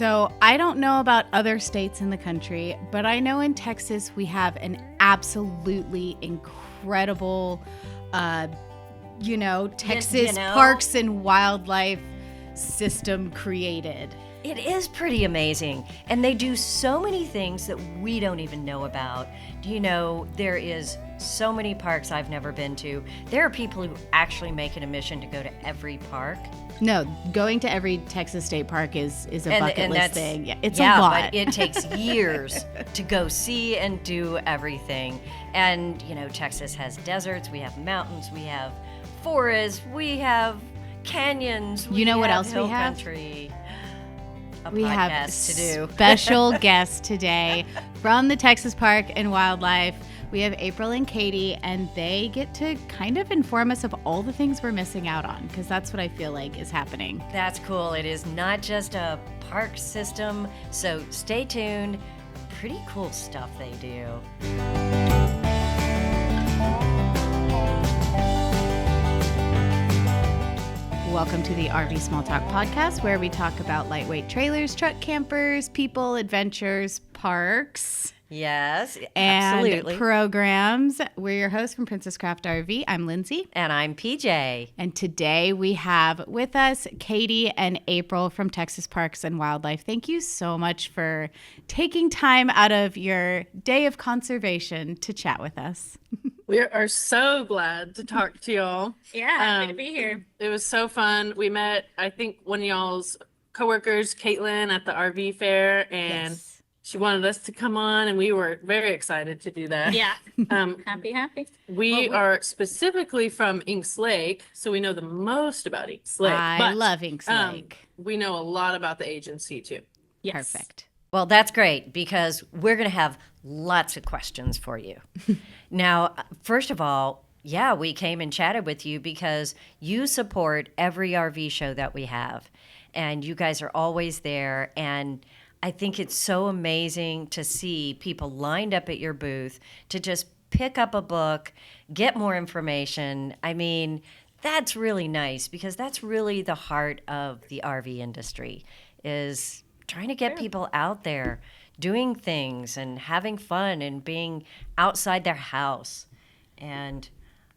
So I don't know about other states in the country, but I know in Texas we have an absolutely incredible, Texas parks and wildlife system created. It is pretty amazing. And they do so many things that we don't even know about. Do you know there is so many parks I've never been to? There are people who actually make it a mission to go to every park. No, going to every Texas state park is a bucket list thing. Yeah, it's a lot. But it takes years to go see and do everything. And, Texas has deserts, we have mountains, we have forests, we have canyons, we have what else hill we have? Country. We have a special guest today from the Texas Park and Wildlife. We have April and Katie, and they get to kind of inform us of all the things we're missing out on, because that's what I feel like is happening. That's cool. It is not just a park system, so stay tuned. Pretty cool stuff they do. Welcome to the RV Small Talk podcast, where we talk about lightweight trailers, truck campers, people, adventures, parks. Yes, and absolutely. Programs. We're your hosts from Princess Craft RV. I'm Lindsay. And I'm PJ. And today we have with us Katie and April from Texas Parks and Wildlife. Thank you so much for taking time out of your day of conservation to chat with us. We are so glad to talk to y'all. Yeah, happy to be here. It was so fun. We met, I think, one of y'all's coworkers, Caitlin, at the RV fair, and she wanted us to come on, and we were very excited to do that. Yeah, happy. We are specifically from Inks Lake, so we know the most about Inks Lake. I love Inks Lake. We know a lot about the agency, too. Yes. Perfect. Well, that's great, because we're going to have lots of questions for you. Now, first of all, we came and chatted with you because you support every RV show that we have, and you guys are always there, and I think it's so amazing to see people lined up at your booth to just pick up a book, get more information. I mean, that's really nice, because that's really the heart of the RV industry, is trying to get people out there doing things and having fun and being outside their house. And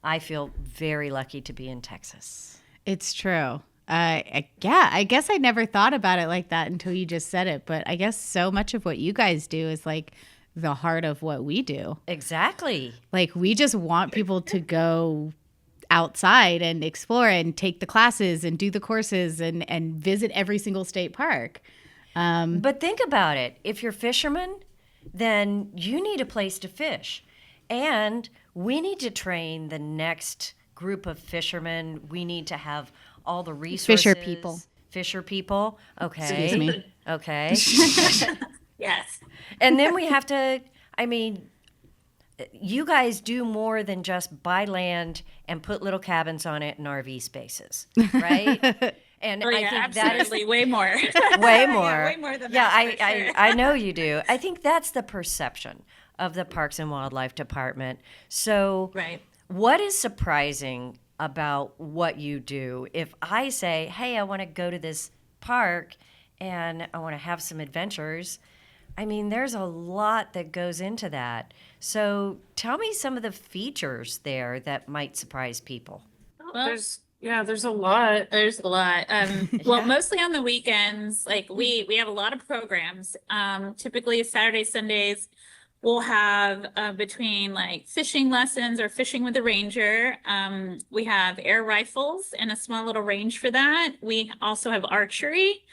I feel very lucky to be in Texas. It's true. I guess I never thought about it like that until you just said it. But I guess so much of what you guys do is like the heart of what we do. Exactly. Like, we just want people to go outside and explore and take the classes and do the courses and visit every single state park. But think about it. If you're fishermen, then you need a place to fish. And we need to train the next group of fishermen. We need to have all the resources. Fisher people. Okay. Excuse me. Okay. Yes. And then we have to, you guys do more than just buy land and put little cabins on it in RV spaces, right? And I think absolutely. That is way more. Way more. Yeah, way more than that. Yeah, I know you do. I think that's the perception of the Parks and Wildlife Department. So what is surprising about what you do? If I say, hey, I want to go to this park and I want to have some adventures, there's a lot that goes into that. So tell me some of the features there that might surprise people. Well, there's a lot. There's a lot. Well, mostly on the weekends, like we have a lot of programs. Typically Saturdays, Sundays, we'll have between like fishing lessons or fishing with a ranger. We have air rifles and a small little range for that. We also have archery.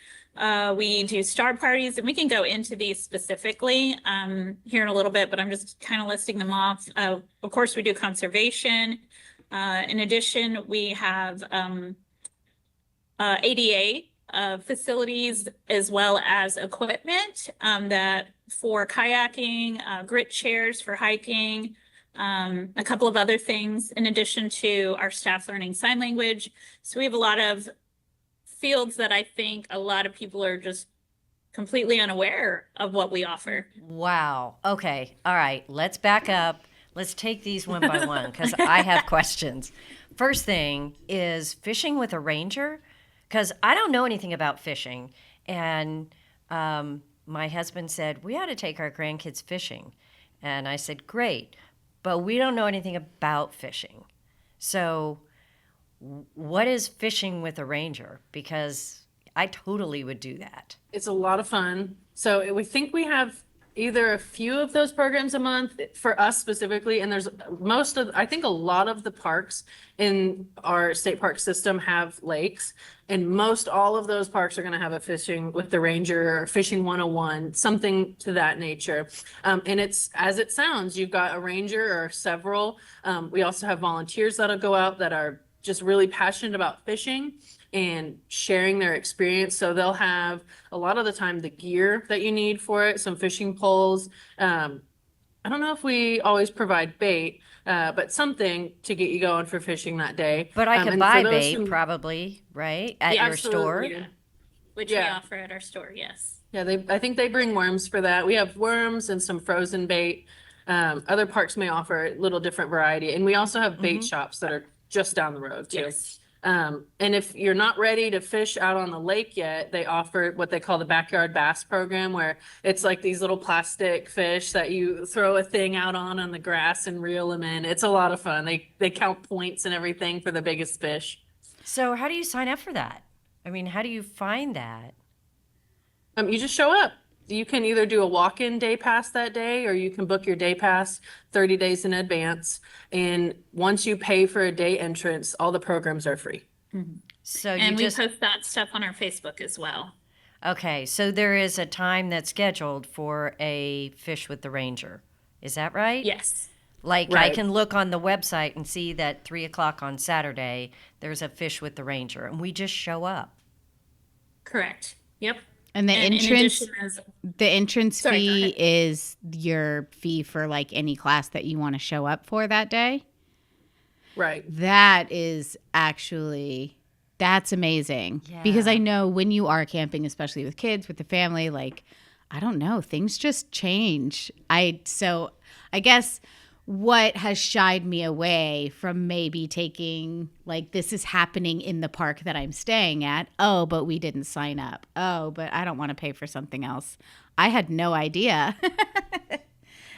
We do star parties, and we can go into these specifically here in a little bit, but I'm just kind of listing them off. Of course, we do conservation. In addition, we have ADA facilities as well as equipment that for kayaking, grit chairs for hiking, a couple of other things in addition to our staff learning sign language. So we have a lot of fields that I think a lot of people are just completely unaware of what we offer. Wow. Okay. All right. Let's back up. Let's take these one by one, because I have questions. First thing is fishing with a ranger, because I don't know anything about fishing. And my husband said, we ought to take our grandkids fishing. And I said, great, but we don't know anything about fishing. So what is fishing with a ranger? Because I totally would do that. It's a lot of fun. So we think we have either a few of those programs a month for us specifically, and there's I think a lot of the parks in our state park system have lakes, and most all of those parks are going to have a fishing with the ranger or fishing 101, something to that nature. And it's as it sounds, you've got a ranger or several. We also have volunteers that'll go out that are just really passionate about fishing and sharing their experience. So they'll have a lot of the time the gear that you need for it, some fishing poles. I don't know if we always provide bait, but something to get you going for fishing that day. But I could and buy for those bait who- probably, right? At Yeah, your store. absolutely. Which Yeah. we offer at our store, yes. Yeah, I think they bring worms for that. We have worms and some frozen bait. Other parks may offer a little different variety. And we also have bait shops that are just down the road too. Yes. And if you're not ready to fish out on the lake yet, they offer what they call the backyard bass program, where it's like these little plastic fish that you throw a thing out on the grass and reel them in. It's a lot of fun. They count points and everything for the biggest fish. So how do you sign up for that? I mean, how do you find that? You just show up. You can either do a walk-in day pass that day, or you can book your day pass 30 days in advance. And once you pay for a day entrance, all the programs are free. So you And we just post that stuff on our Facebook as well. okay. So there is a time that's scheduled for a fish with the ranger. Is that right? Yes. Like I Right. can look on the website and see that 3:00 on Saturday there's a fish with the ranger, and we just show up. Correct. Yep. And the And in entrance addition, as the entrance Sorry, go fee ahead. is your fee for like any class that you want to show up for that day. Right. That is actually that's amazing. Because Yeah. I know when you are camping, especially with kids, with the family, like I don't know, things just change. So I guess what has shied me away from maybe taking like this is happening in the park that I'm staying at. Oh, but we didn't sign up. Oh, but I don't want to pay for something else. I had no idea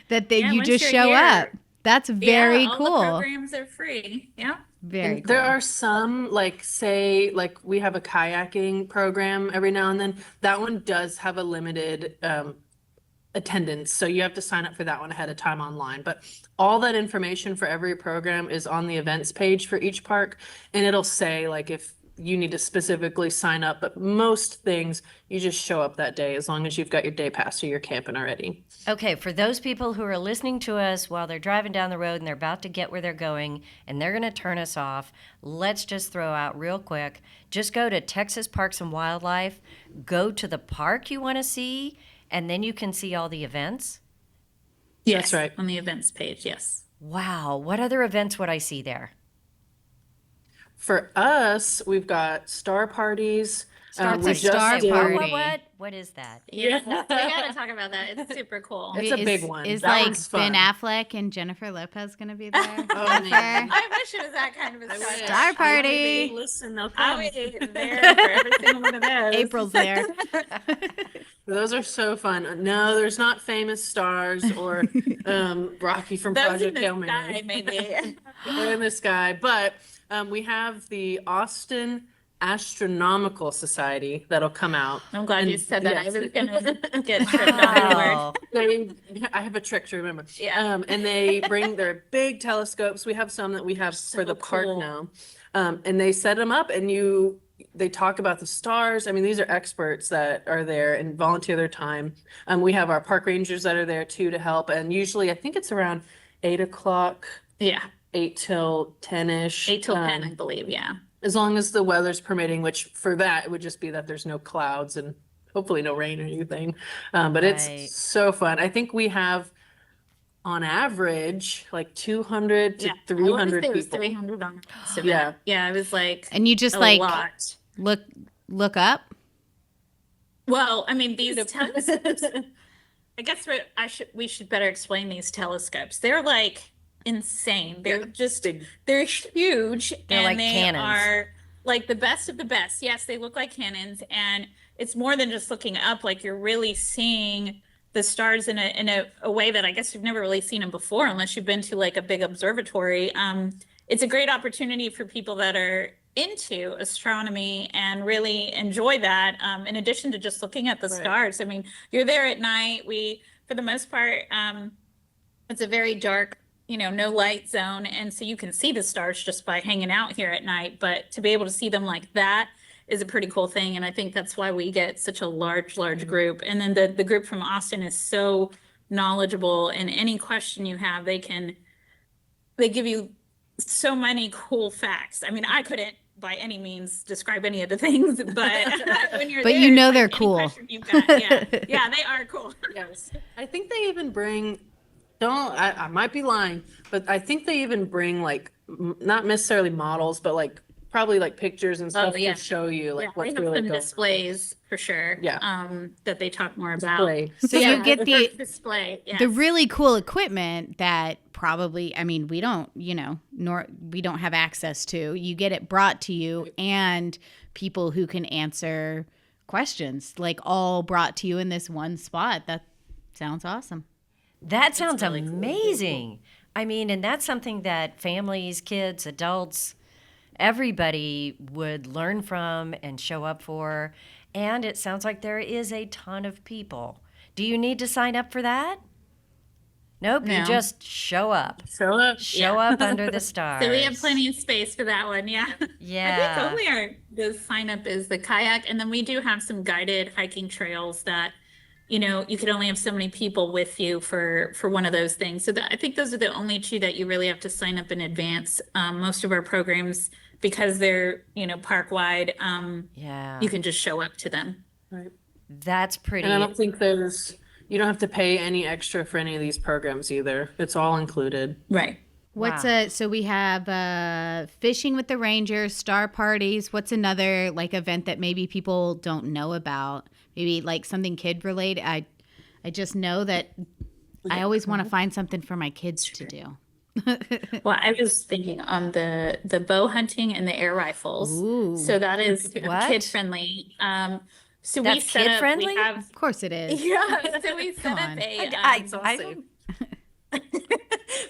that Yeah, you once just you're show here- up. That's very all the cool. programs are free. Yeah. Very And cool. there are some, like, say, like we have a kayaking program every now and then. That one does have a limited attendance, so you have to sign up for that one ahead of time online. But all that information for every program is on the events page for each park, and it'll say like if you need to specifically sign up. But most things you just show up that day as long as you've got your day pass or you're camping already. Okay, for those people who are listening to us while they're driving down the road and they're about to get where they're going and they're going to turn us off, let's just throw out real quick. Just go to Texas Parks and Wildlife, go to the park you want to see, and then you can see all the events. That's right. On the events page, yes. Wow, what other events would I see there? For us, we've got star parties. Star we party. just Star did- party. What is that? Yeah. We gotta talk about that. It's super cool. It's a big one. Is That like one's Ben fun. Affleck and Jennifer Lopez going to be there? Oh, Jennifer? man. I wish it was that kind of a I star wish. Star party. Listen, they'll I'll come. be there for every single one of those. April's there. Those are so fun. No, there's not famous stars or Rocky from Those in Project the Hail sky, Mary. maybe. They're in the sky. But we have the Austin Astronomical Society that'll come out. I'm glad you And said that. I yes. was gonna get tripped on the word. Wow. I have a trick to remember. Yeah. And they bring their big telescopes. We have some that we have for the park cool. now. And they set them up and they talk about the stars. I mean, these are experts that are there and volunteer their time. We have our park rangers that are there too to help. And usually I think it's around 8 o'clock, Yeah. 8 till 10-ish. 8 till 10, I believe. Yeah. As long as the weather's permitting, which for that, it would just be that there's no clouds and hopefully no rain or anything. But Right. it's so fun. I think we have on average like 200 to Yeah. 300 I wanna say it was people. 300 on this event. Yeah. Yeah. It was like And you just a like lot. look up. Well, I mean, these telescopes. I guess we should better explain these telescopes. They're like insane. They're just Big. they're huge They're and like they cannons. are like the best of the best. Yes, they look like cannons and it's more than just looking up. Like you're really seeing the stars in a way that I guess you've never really seen them before, unless you've been to like a big observatory. It's a great opportunity for people that are into astronomy and really enjoy that. In addition to just looking at the stars. I mean, you're there at night. For the most part, it's a very dark, no light zone. And so you can see the stars just by hanging out here at night. But to be able to see them like that is a pretty cool thing. And I think that's why we get such a large group. And then the group from Austin is so knowledgeable, and any question you have, they give you so many cool facts. I mean, I couldn't by any means describe any of the things, but when you're But there, they're any cool. question you've got, yeah, they are cool. Yes. I think they even bring, I might be lying, but I think they even bring like, not necessarily models, but like probably like pictures and stuff yeah. to show you like Yeah, what's they have really some going displays for sure. Yeah. That they talk more about. Display. So Yeah, you get the display. Yes. the really cool equipment that probably, I mean, we don't, we don't have access to. You get it brought to you, and people who can answer questions, like all brought to you in this one spot. That sounds awesome. That sounds really cool. amazing. I mean, and that's something that families, kids, adults, everybody would learn from and show up for. And it sounds like there is a ton of people. Do you need to sign up for that? Nope, No. you just show up. Show up. Show up under the stars. So we have plenty of space for that one. Yeah. Yeah. I think only the sign up is the kayak. And then we do have some guided hiking trails that, you could only have so many people with you for one of those things. So I think those are the only two that you really have to sign up in advance. Most of our programs, because they're, park wide, Yeah. you can just show up to them. Right. That's pretty. And I don't think you don't have to pay any extra for any of these programs either. It's all included. Right. So we have fishing with the Rangers, star parties. What's another like event that maybe people don't know about? Maybe like something kid related. I just know that I always want to find something for my kids to do. Well, I was thinking on the bow hunting and the air rifles. Ooh. So that is What? kid friendly. So we That's set up, kid-friendly? we have, Of course it is. yeah, so we set Come up on. I don't-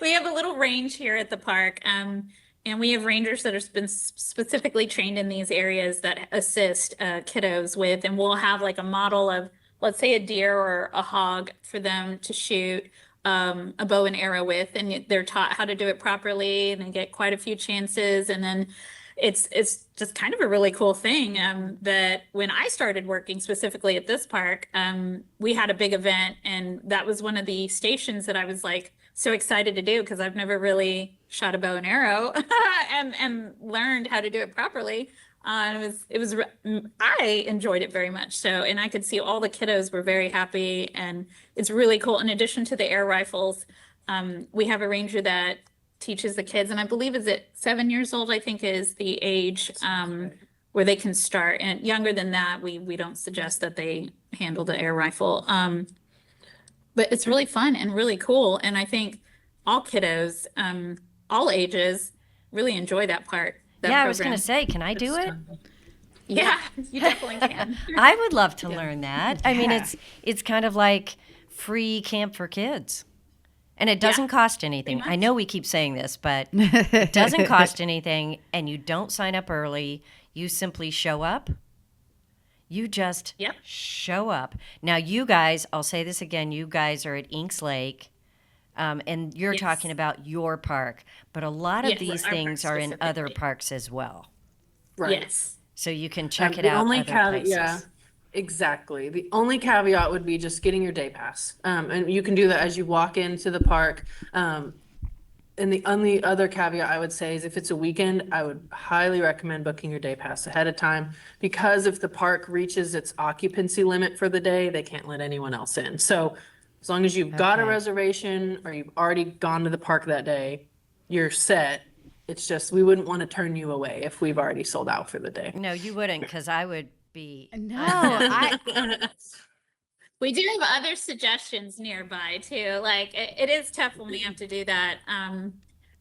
we have a little range here at the park. And we have rangers that have been specifically trained in these areas that assist kiddos with, and we'll have like a model of, let's say, a deer or a hog for them to shoot a bow and arrow with, and they're taught how to do it properly, and they get quite a few chances. And then it's just kind of a really cool thing that when I started working specifically at this park, we had a big event, and that was one of the stations that I was like so excited to do, because I've never really shot a bow and arrow and learned how to do it properly. And I enjoyed it very much. So, and I could see all the kiddos were very happy, and it's really cool. In addition to the air rifles, we have a ranger that teaches the kids, and I believe is it 7 years old, I think is the age where they can start. And younger than that, we don't suggest that they handle the air rifle. But it's really fun and really cool. And I think all kiddos, all ages, really enjoy that part. I was going to say, can I do it? Yeah, you definitely can. I would love to learn that. I mean, it's kind of like free camp for kids. And it doesn't cost anything. I know we keep saying this, but it doesn't cost anything, and you don't sign up early. You simply show up. You just show up. Now, you guys, I'll say this again, you guys are at Inks Lake, and you're talking about your park, but a lot of these things are in other parks as well. Right. Yes. So you can check it The out only other caveat, places. exactly. The only caveat would be just getting your day pass. And you can do that as you walk into the park. And the only other caveat I would say is if it's a weekend, I would highly recommend booking your day pass ahead of time, because if the park reaches its occupancy limit for the day, they can't let anyone else in. So as long as you've got a reservation or you've already gone to the park that day, you're set. It's just, we wouldn't want to turn you away if we've already sold out for the day. No, you wouldn't, because I would be. No, We do have other suggestions nearby too. Like it is tough when we have to do that.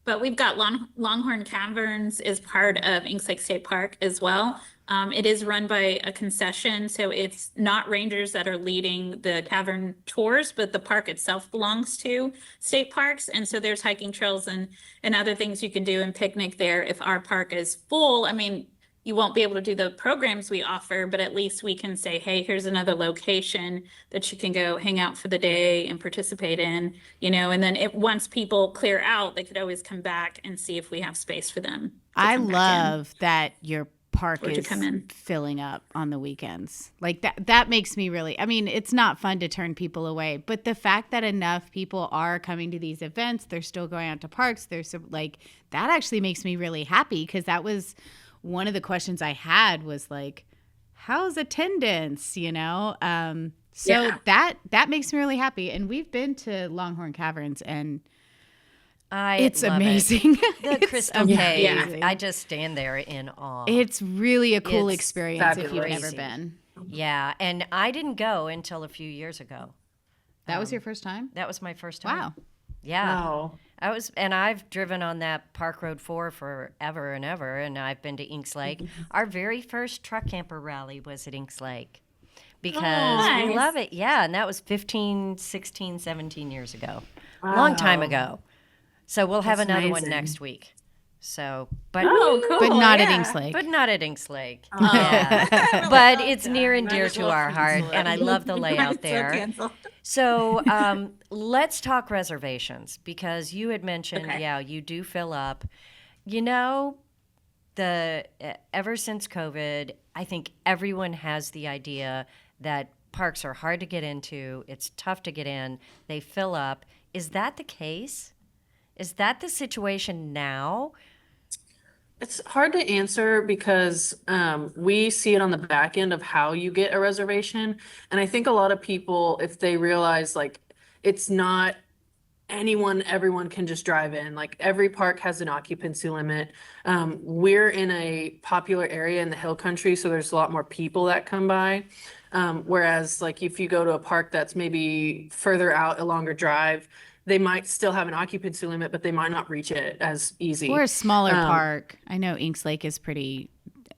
But we've got Longhorn Caverns is part of Inks Lake State Park as well. It is run by a concession, so it's not rangers that are leading the tavern tours, but the park itself belongs to state parks. And so there's hiking trails and other things you can do and picnic there if our park is full. I mean, you won't be able to do the programs we offer, but at least we can say, hey, here's another location that you can go hang out for the day and participate in, and then once people clear out, they could always come back and see if we have space for them. I love that your park Or to is come in. filling up on the weekends. Like that makes me really, I mean, it's not fun to turn people away, but the fact that enough people are coming to these events, they're still going out to parks, that actually makes me really happy, because that was one of the questions I had was like, how's attendance, So that makes me really happy. And we've been to Longhorn Caverns, and it's love amazing. The Crystal Cave. I just stand there in awe. It's really a cool It's experience if you've fabulous. never been. Yeah, and I didn't go until a few years ago. That was your first time? That was my first time. Wow. Yeah. Wow. I've driven on that Park Road 4 forever and ever, and I've been to Inks Lake. Our very first truck camper rally was at Inks Lake because we nice. love it. Yeah, and that was 15, 16, 17 years ago. Long time ago. So we'll have That's another one amazing. next week. So, but Oh, cool. But not at yeah. Inks Lake. but not at Inks Lake. Yeah. But it's near and dear to our heart, and I love the layout So there. canceled. So let's talk reservations, because you had mentioned, Okay. you do fill up. Ever since COVID, I think everyone has the idea that parks are hard to get into. It's tough to get in. They fill up. Is that the case? Is that the situation now? It's hard to answer because we see it on the back end of how you get a reservation. And I think a lot of people, if they realize like it's not everyone can just drive in. Like every park has an occupancy limit. We're in a popular area in the hill country, so there's a lot more people that come by. Whereas like if you go to a park that's maybe further out, a longer drive, they might still have an occupancy limit, but they might not reach it as easy. Or a smaller park. I know Inks Lake is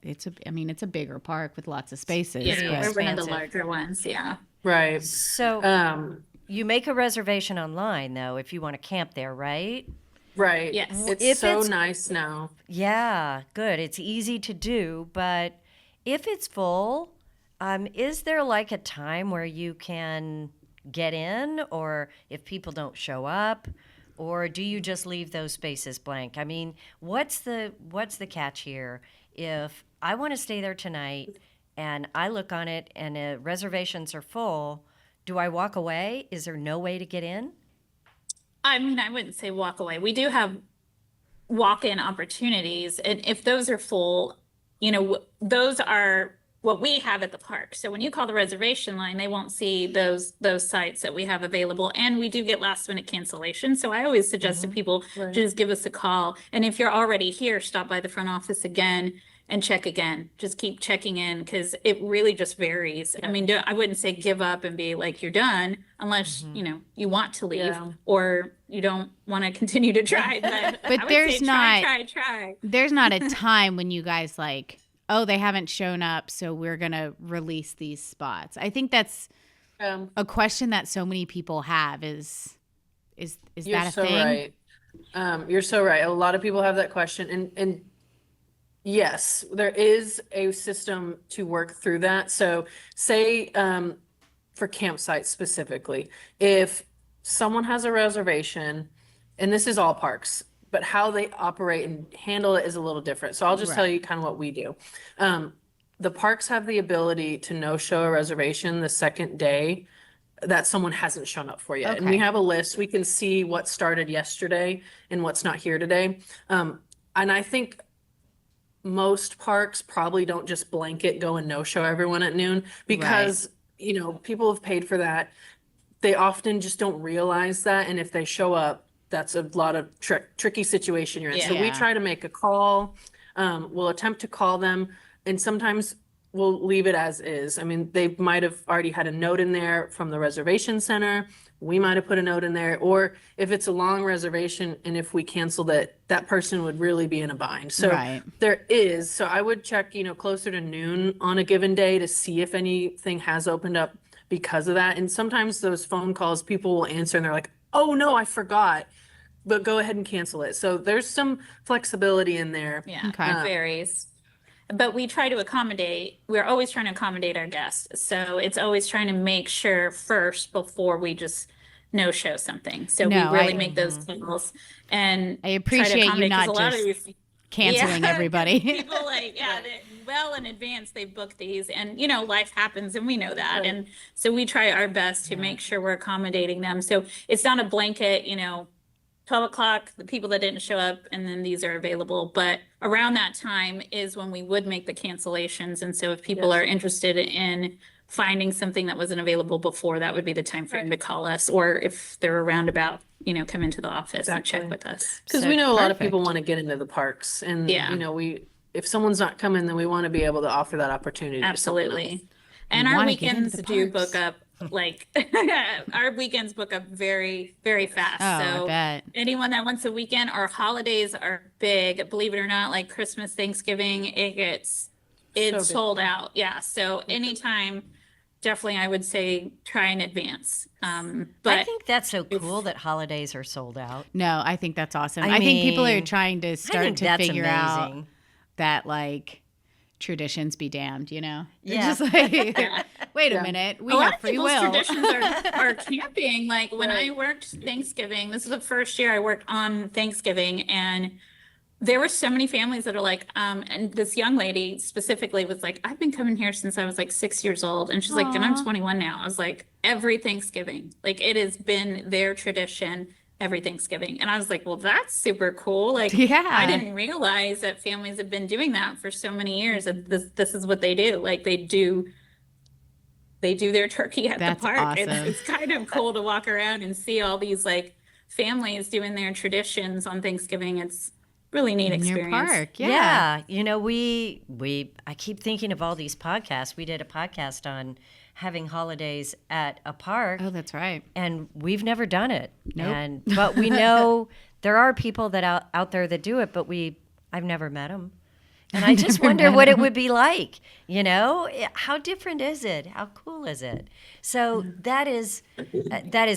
it's a bigger park with lots of spaces. Yeah, but- we're one of the expansive. larger ones. Yeah. Right. So you make a reservation online, though, if you want to camp there, right? Right. Yes. It's If so it's- nice now. Yeah, good. It's easy to do, but if it's full, is there like a time where you can get in, or if people don't show up, or do you just leave those spaces blank? I mean, what's the catch here? If I want to stay there tonight and I look on it and reservations are full, do I walk away? Is there no way to get in? I mean, I wouldn't say walk away. We do have walk-in opportunities, and if those are full, those are what we have at the park. So when you call the reservation line, they won't see those sites that we have available, and we do get last-minute cancellation. So I always suggest to people just give us a call, and if you're already here, stop by the front office again and check again. Just keep checking in, because it really just varies. I mean, I wouldn't say give up and be like you're done unless you want to leave Yeah. or you don't want to continue to try. But I would there's say try. There's not a time when you guys like, oh, they haven't shown up, so we're going to release these spots. I think that's a question that so many people have is You're that a so thing? right. You're so right. A lot of people have that question, and yes, there is a system to work through that. So say for campsites specifically, if someone has a reservation, and this is all parks, but how they operate and handle it is a little different. So I'll just tell you kind of what we do. The parks have the ability to no-show a reservation the second day that someone hasn't shown up for yet. And we Okay. have a list. We can see what started yesterday and what's not here today. And I think most parks probably don't just blanket go and no-show everyone at noon because, people have paid for that. They often just don't realize that. And if they show up, that's a lot of tricky situation you're in. So we Yeah. try to make a call. We'll attempt to call them. And sometimes we'll leave it as is. I mean, they might have already had a note in there from the reservation center. We might have put a note in there, or if it's a long reservation and if we canceled it, that person would really be in a bind. So Right. there is, so I would check, closer to noon on a given day to see if anything has opened up because of that. And sometimes those phone calls, people will answer and they're like, oh no, I forgot, but go ahead and cancel it. So there's some flexibility in there. Yeah, Okay. it varies. But we try to accommodate, we're always trying to accommodate our guests. So it's always trying to make sure first before we just no-show something. So No, we really I- make those calls and I try to appreciate you accommodate, 'cause not a lot of just these- canceling Yeah, everybody. People well in advance, they book these and, life happens and we know that. Right. And so we try our best to make sure we're accommodating them. So it's not a blanket, 12 o'clock, the people that didn't show up, and then these are available. But around that time is when we would make the cancellations. And so if people Yes. are interested in finding something that wasn't available before, that would be the time for them to call us. Or if they're around about, come into the office and check Exactly. with us. Because So we know a lot of people perfect. want to get into the parks and, Yeah. if someone's not coming, then we want to be able to offer that opportunity. to someone else. Absolutely. And You our wanna get into weekends the do parks. book up our weekends book up very, very fast. Oh, So I bet. anyone that wants a weekend, our holidays are big, believe it or not, like Christmas, Thanksgiving, it's big. sold out. Yeah. So anytime, definitely I would say try in advance. But I think that's so cool that holidays are sold out. No, I think that's awesome. I I think people are mean, trying to I start think to that's figure out amazing. that traditions be damned, They're Yeah. just like, wait a minute, we a lot have of free people's will. traditions are camping. Like when I worked Thanksgiving, this is the first year I worked on Thanksgiving, and there were so many families that are like, and this young lady specifically was like, I've been coming here since I was like 6 years old. And she's like, and I'm Aw. 21 now. I was like, every Thanksgiving, like it has been their tradition every Thanksgiving. And I was like, well, that's super cool. Like, Yeah. I didn't realize that families have been doing that for so many years. That this is what they do. Like they do their turkey at That's the park. awesome. It's kind of cool to walk around and see all these like families doing their traditions on Thanksgiving. It's really neat In your experience. park, yeah. I keep thinking of all these podcasts. We did a podcast on having holidays at a park, Oh, that's right. and we've never done it. Nope. But we know there are people that out there that do it, but I've never met them. And I just wonder what it would be like, How different is it? How cool is it? So that is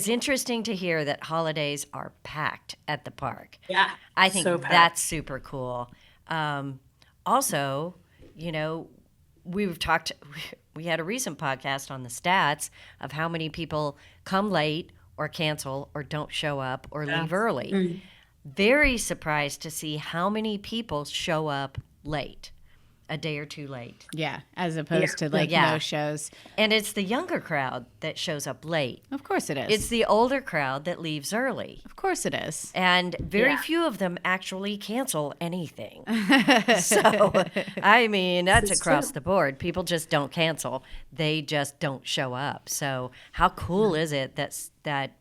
interesting to hear that holidays are packed at the park. Yeah. I think So packed. that's super cool. Also, we had a recent podcast on the stats of how many people come late or cancel or don't show up or leave early. Very surprised to see how many people show up late, a day or two late. Yeah, as opposed to Yeah. no shows. And it's the younger crowd that shows up late. Of course it is. It's the older crowd that leaves early. Of course it is. And very Yeah. few of them actually cancel anything. So, I mean, that's across the board. People just don't cancel. They just don't show up. So how cool is it that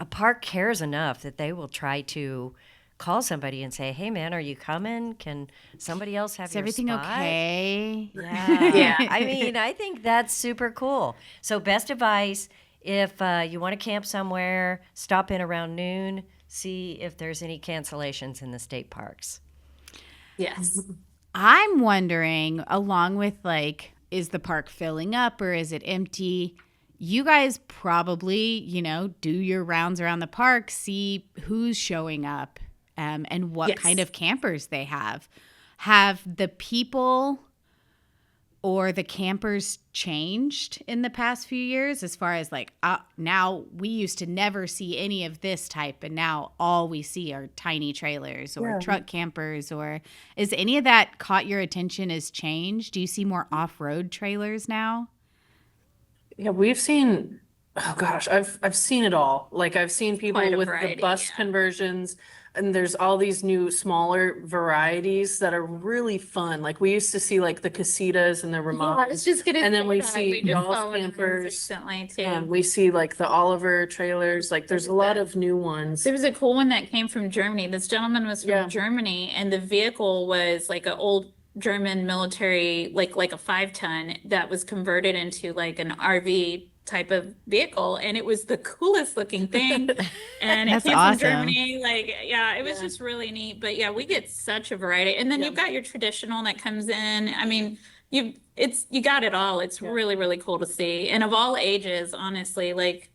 a park cares enough that they will try to call somebody and say, hey, man, are you coming? Can somebody else have Is your everything spot? okay? Yeah. Yeah. I mean, I think that's super cool. So best advice, if you want to camp somewhere, stop in around noon, see if there's any cancellations in the state parks. Yes. I'm wondering, along with is the park filling up or is it empty? You guys probably, do your rounds around the park, see who's showing up and what Yes. kind of campers they have. Have the people or the campers changed in the past few years as far as now we used to never see any of this type and now all we see are tiny trailers or truck campers, or is any of that caught your attention as changed? Do you see more off-road trailers now? Yeah, we've seen, oh gosh, I've seen it all. Like I've seen people Quite a with variety, the bus yeah. conversions, and there's all these new smaller varieties that are really fun. Like we used to see like the casitas and the Yeah, I Ramones. was just gonna And then say we that. see just Y'all's saw one of those campers, recently too. And we see like the Oliver trailers. Like there's a lot of new ones. There was a cool one that came from Germany. This gentleman was from Yeah. Germany, and the vehicle was like an old German military, like a 5-ton that was converted into like an RV type of vehicle, and it was the coolest looking thing. And it That's came awesome. from Germany. Like, yeah, it was Yeah. just really neat. But yeah, we get such a variety. And then Yeah. you've got your traditional that comes in. I mean, you got it all. It's Yeah. really, really cool to see. And of all ages, honestly, like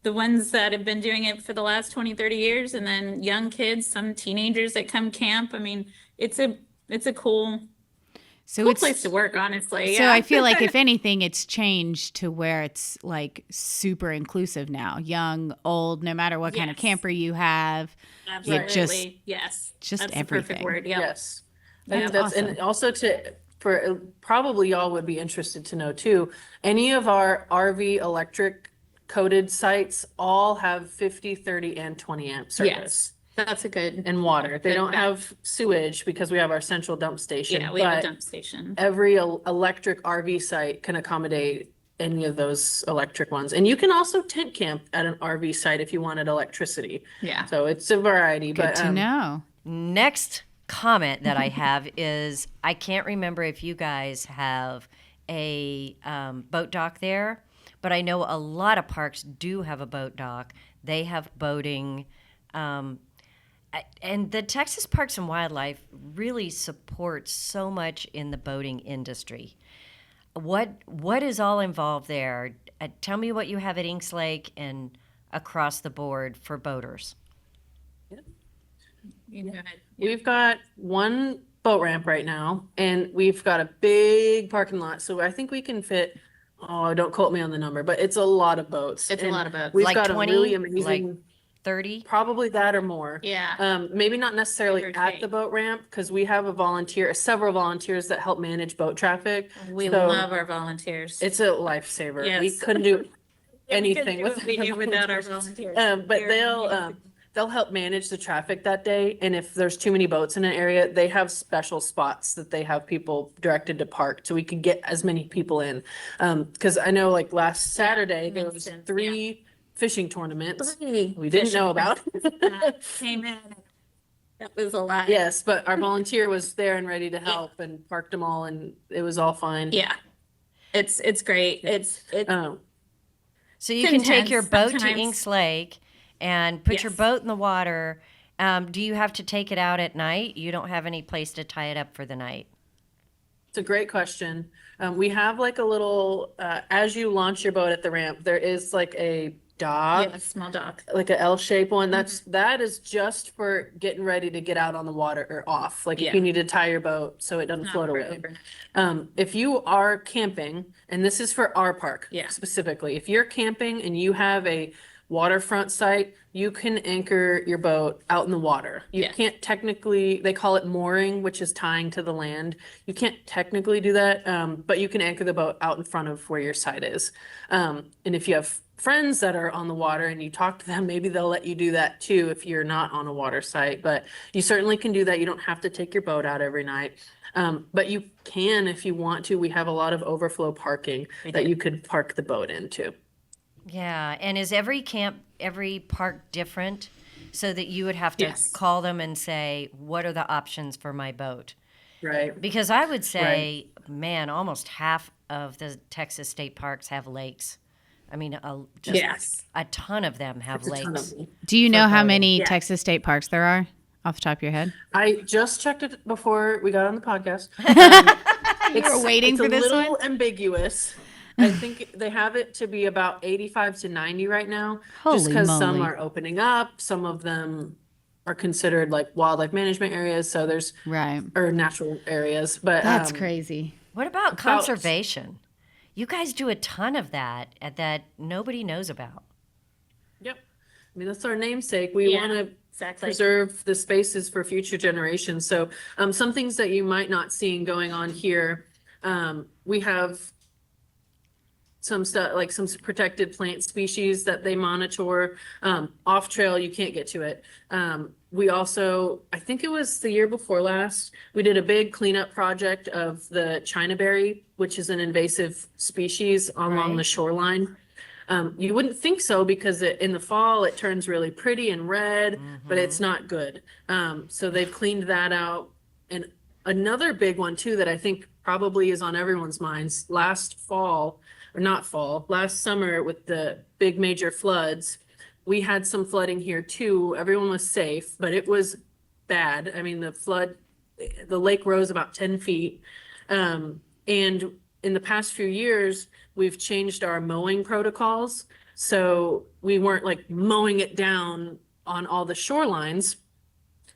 the ones that have been doing it for the last 20, 30 years, and then young kids, some teenagers that come camp. I mean, it's a cool So cool it's place to work, honestly. So Yeah. I feel like if anything, it's changed to where it's like super inclusive now. Young, old, no matter what kind of Yes. camper you have. Absolutely. Yes. just That's the perfect everything. word. Yeah. Yes. I That's think that's, awesome. and also for probably y'all would be interested to know too, any of our RV electric coated sites all have 50, 30, and 20 amp service. Yes. That's a good. And water. They Good don't bet. have sewage because we have our central dump station. Yeah, we have a but dump station. every electric RV site can accommodate any of those electric ones. And you can also tent camp at an RV site if you wanted electricity. Yeah. So it's a variety, Good but to know. Next comment that I have is I can't remember if you guys have a boat dock there, but I know a lot of parks do have a boat dock. They have boating. And the Texas Parks and Wildlife really supports so much in the boating industry. What is all involved there? Tell me what you have at Inks Lake and across the board for boaters. we've got one boat ramp right now and we've got a big parking lot. So I think we can fit, oh, don't quote me on the number, but it's a lot of boats. It's a And lot of boats. We've Like got 20, a really like amazing, 30? probably that or more. Yeah. Maybe not necessarily Give or at take. the boat ramp because we have several volunteers that help manage boat traffic. We So love our volunteers. It's a lifesaver. We Yes. couldn't do Yeah, we couldn't anything do what we do without our volunteers. volunteers. But They're they'll help manage the traffic that day. And if there's too many boats in an area, they have special spots that they have people directed to park so we can get as many people in. Because I know like last Saturday, there was Winston, 3 fishing tournaments Three we didn't know about. Came in. That was a lot. Yes, but our volunteer was there and ready to help and parked them all and it was all fine. Yeah. It's great. It's So you It's can take your intense boat to sometimes. Inks Lake and put your Yes. boat in the water. Do you have to take it out at night? You don't have any place to tie it up for the night. It's a great question. We have like a little, as you launch your boat at the ramp, there is like a dock, small dock. like a L-shaped one. Mm-hmm. That is just for getting ready to get out on the water or off. Like if Yeah. you need to tie your boat so it doesn't Not float for away. overnight. If you are camping, and this is for our park Yeah. specifically, if you're camping and you have a waterfront site, you can anchor your boat out in the water. You Yeah. can't technically, they call it mooring, which is tying to the land. You can't technically do that, but you can anchor the boat out in front of where your site is. And if you have friends that are on the water and you talk to them, maybe they'll let you do that too if you're not on a water site. But you certainly can do that. You don't have to take your boat out every night. But you can if you want to. We have a lot of overflow parking that you could park the boat into. Yeah, and is every park different so that you would have to Yes. call them and say, what are the options for my boat? Right. Because I would say, man, almost half of the Texas state parks have lakes. I mean, just Yes. a ton of them have It's a ton lakes. of them. Do you know how boating. many Yeah. Texas state parks there are off the top of your head? I just checked it before we got on the podcast. You were waiting for this It's a one? little ambiguous. I think they have it to be about 85 to 90 right now. Just Holy because some moly. are opening up, some of them are considered like wildlife management areas. So there's, Right. or natural areas, but That's crazy. What about conservation? You guys do a ton of that nobody knows about. Yep. I mean, that's our namesake. We Yeah, want to exactly. preserve the spaces for future generations. So some things that you might not see going on here, we have some stuff like some protected plant species that they monitor. Off trail, you can't get to it. We also, I think it was the year before last, we did a big cleanup project of the Chinaberry, which is an invasive species along the Right. shoreline. You wouldn't think so because in the fall it turns really pretty and red, but it's not good. So they've cleaned that out. And Another big one too that I think probably is on everyone's minds, last summer with the big major floods, we had some flooding here too. Everyone was safe, but it was bad. I mean, the lake rose about 10 feet. And in the past few years, we've changed our mowing protocols. So we weren't like mowing it down on all the shorelines.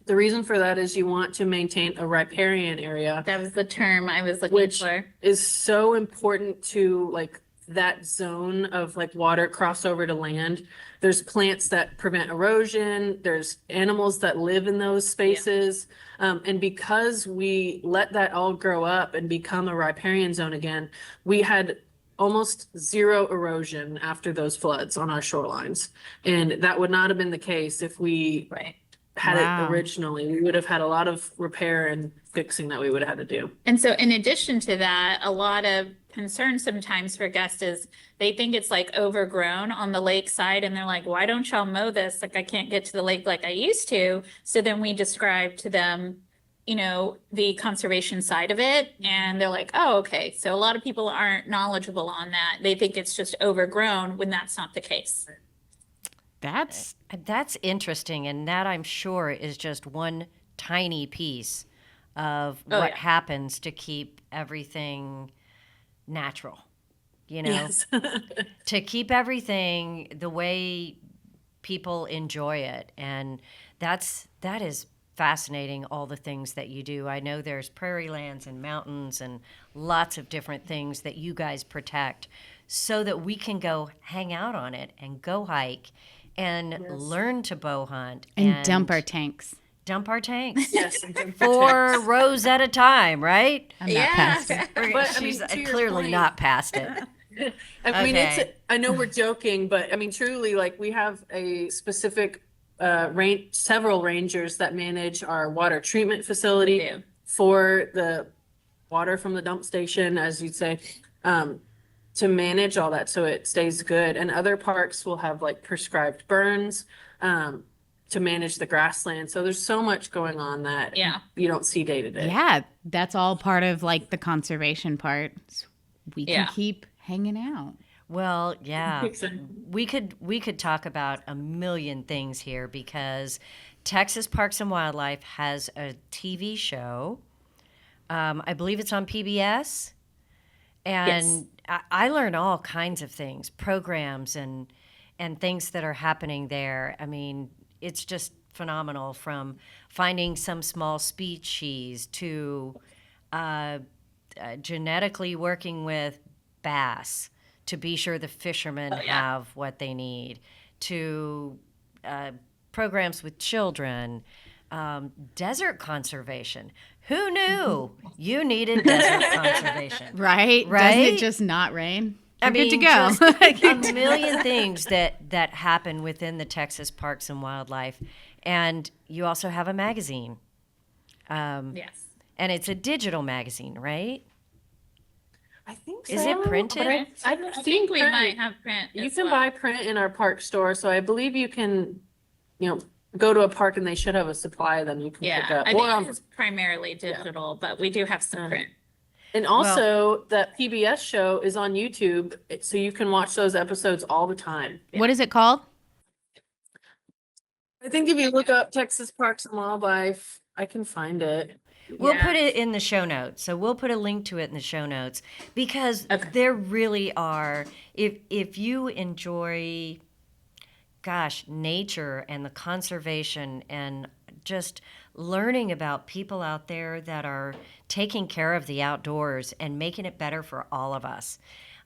The reason for that is you want to maintain a riparian area, That was the term I was looking which for. is so important to like that zone of like water crossover to land. There's plants that prevent erosion. There's animals that live in those spaces. And because we let that all grow up and become a riparian zone again, we had almost zero erosion after those floods on our shorelines. And that would not have been the case if we Right. had Wow. it originally. We would have had a lot of repair and fixing that we would have had to do. And so in addition to that, a lot of concern sometimes for guests is they think it's like overgrown on the lake side and they're like, why don't y'all mow this? Like I can't get to the lake like I used to. So then we describe to them, you know, the conservation side of it. And they're like, oh, okay. So a lot of people aren't knowledgeable on that. They think it's just overgrown when that's not the case. That's That's interesting, and that I'm sure is just one tiny piece of Oh, what yeah. happens to keep everything natural. You know, Yes. to keep everything the way people enjoy it, and that is fascinating. All the things that you do. I know there's prairie lands and mountains and lots of different things that you guys protect, so that we can go hang out on it and go hike and learn to bow hunt and dump our tanks. dump our tanks. Yes. 4 rows at a time, right? I'm not past it. But, I She's mean, to your clearly point- not past it. I mean, Okay. I know we're joking, but I mean, truly, like we have a specific several rangers that manage our water treatment facility We do. for the water from the dump station, as you'd say, to manage all that so it stays good. And other parks will have like prescribed burns to manage the grassland. So there's so much going on that Yeah. you don't see day to day. Yeah, that's all part of like the conservation part. So we can Yeah. keep hanging out. Well, yeah. Exactly. We could talk about a million things here because Texas Parks and Wildlife has a TV show. I believe it's on PBS. And I learn all kinds of things, programs and things that are happening there. I mean, it's just phenomenal, from finding some small species to genetically working with bass to be sure the fishermen have what they need, to programs with children, desert conservation. Who knew you needed desert conservation? Right? Doesn't Right? it just not rain? I We're good to mean, go. just a million things that happen within the Texas Parks and Wildlife. And you also have a magazine. Yes. And it's a digital magazine, right? I think Is it so, printed? but I've I seen think we print. might have print. You as can well. buy print in our park store, so I believe you can, go to a park and they should have a supply of them you can pick Yeah, up. I Or think it's primarily digital, but we do have some print. and also that PBS show is on YouTube, so you can watch those episodes all the time. What is it called? I think if you look up Texas Parks and Wildlife, I can find it. We'll Yeah. put it in the show notes. So we'll put a link to it in the show notes because Okay. there really are, if you enjoy, gosh, nature and the conservation and just learning about people out there that are taking care of the outdoors and making it better for all of us.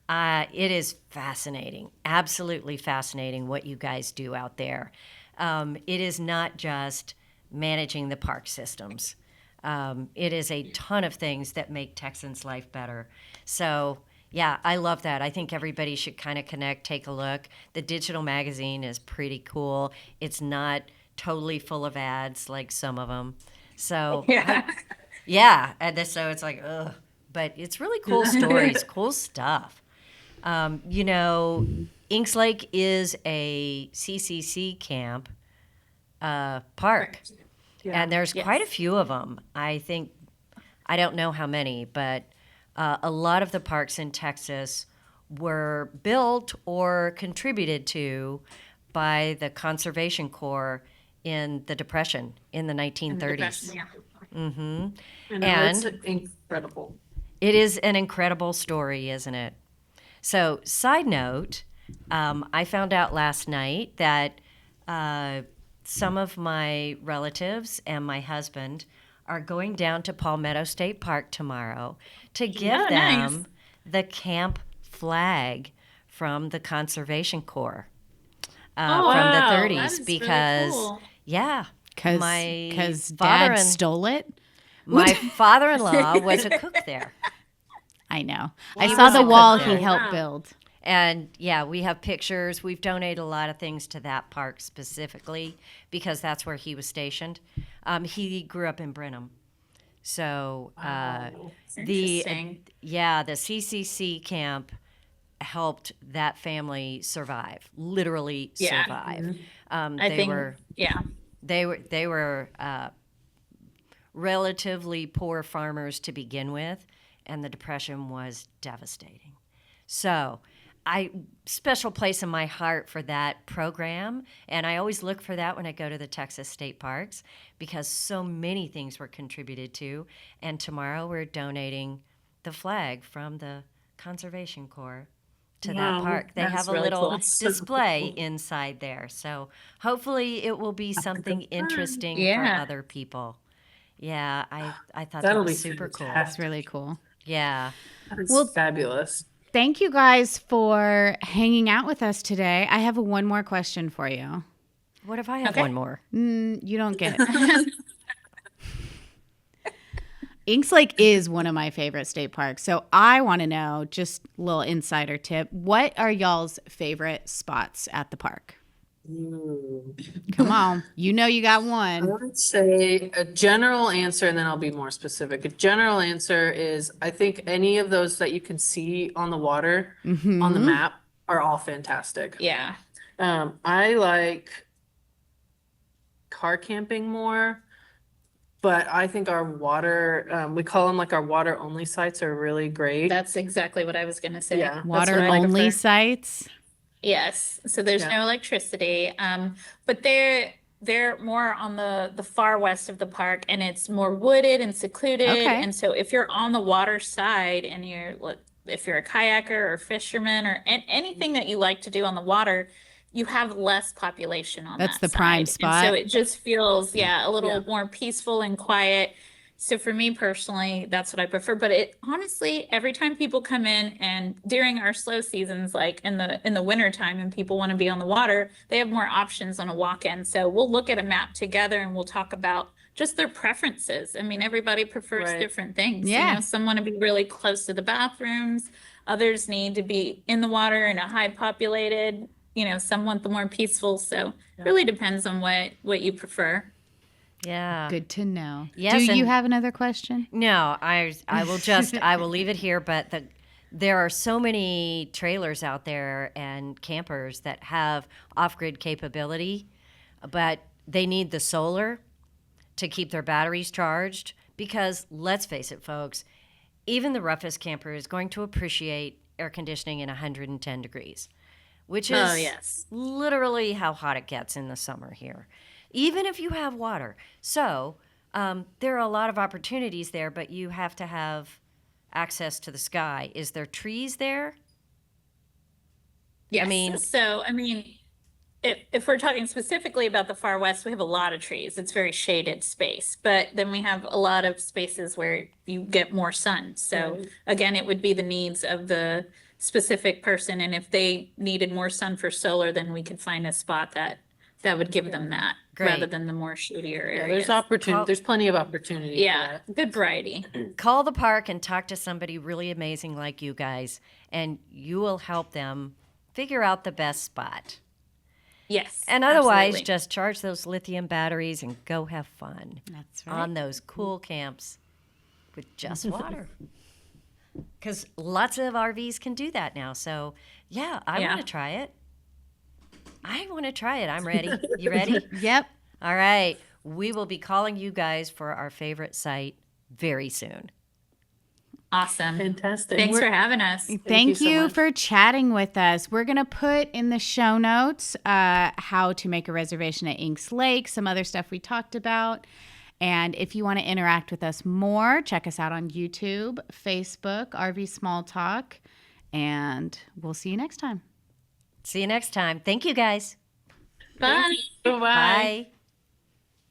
It is fascinating, absolutely fascinating what you guys do out there. It is not just managing the park systems. It is a ton of things that make Texans' life better. So, yeah, I love that. I think everybody should kind of connect, take a look. The digital magazine is pretty cool. It's not totally full of ads like some of them. So, yeah. So it's like, ugh. But it's really cool stories, cool stuff. Inks Lake is a CCC camp park. And there's quite a few of them. I think I don't know how many, but a lot of the parks in Texas were built or contributed to by the Conservation Corps in the Depression in the 1930s. Yeah. Mm-hmm. I know, And it's incredible. it is an incredible story, isn't it? So, side note, I found out last night that some of my relatives and my husband are going down to Palmetto State Park tomorrow to give Oh, nice. them the camp flag from the Conservation Corps from wow, the that 30s is really because, cool. yeah, Because father Dad and- stole it. my father-in-law was a cook there. I know. He I saw was the a cook wall there. he helped Wow. build. And yeah, we have pictures. We've donated a lot of things to that park specifically because that's where he was stationed. He grew up in Brenham. So the Interesting. the CCC camp helped that family survive, literally Yeah. survive. I They think, were yeah. they were relatively poor farmers to begin with, and the Depression was devastating. So, special place in my heart for that program, and I always look for that when I go to the Texas state parks because so many things were contributed to. And tomorrow we're donating the flag from the Conservation Corps to Wow, that park. They that's have a really little cool. That's so display cool. inside there. So hopefully it will be something interesting for Yeah. other people. Yeah, I thought That'll that be was super cool. fantastic. It's really cool. Yeah. That is Well, fabulous. Thank you guys for hanging out with us today. I have one more question for you. What if I have Okay. one more? You don't get it. Inks Lake is one of my favorite state parks. So I want to know, just a little insider tip, what are y'all's favorite spots at the park? Come on. You know you got I one. would say a general answer, and then I'll be more specific. A general answer is I think any of those that you can see on the water on the map are all fantastic. Yeah. I like car camping more, but I think our water, we call them like our water only sites are really great. That's exactly what I was going to say. Yeah. That's Water what I only prefer. sites. Yes. So there's Yeah. no electricity. But they're more on the far west of the park, and it's more wooded and secluded. Okay. And so if you're on the water side and if you're a kayaker or fisherman or anything that you like to do on the water, you have less population on That's that the prime side. And so spot. it just feels, a little Yeah. more peaceful and quiet. So for me personally, that's what I prefer. But it honestly, every time people come in and during our slow seasons, like in the winter time and people want to be on the water, they have more options on a walk-in. So we'll look at a map together and we'll talk about just their preferences. I mean, everybody prefers Right. different things. Yeah. You know, some want to be really close to the bathrooms. Others need to be in the water in a high populated, some want the more peaceful. So it really depends on what you prefer. Yeah. Good to know. Yes, Do you and- have another question? No, I will leave it here, but there are so many trailers out there and campers that have off-grid capability, but they need the solar to keep their batteries charged because let's face it, folks, even the roughest camper is going to appreciate air conditioning in 110 degrees, which is Oh, yes. literally how hot it gets in the summer here, even if you have water. So there are a lot of opportunities there, but you have to have access to the sky. Is there trees there? Yes. mean- If we're talking specifically about the far west, we have a lot of trees. It's very shaded space, but then we have a lot of spaces where you get more sun. So Right. again, it would be the needs of the specific person. And if they needed more sun for solar, then we could find a spot that would give them that rather Great. than the more shadier Yeah, areas. there's opportunity. Call- There's plenty of opportunity. for Yeah, that. good variety. Call the park and talk to somebody really amazing like you guys, and you will help them figure out the best spot. Yes. And otherwise, absolutely. just charge those lithium batteries and go have fun That's on those cool camps with just water. Because lots of RVs can do that now. So, yeah, I Yeah. want to try it. I'm ready. You ready? Yep. All right. We will be calling you guys for our favorite site very soon. Awesome. Fantastic. Thanks for having us. Thank you so you much. for chatting with us. We're going to put in the show notes how to make a reservation at Inks Lake, some other stuff we talked about. And if you want to interact with us more, check us out on YouTube, Facebook, RV Small Talk, and we'll see you next time. See you next time. Thank you, guys. Bye. Bye-bye. Bye.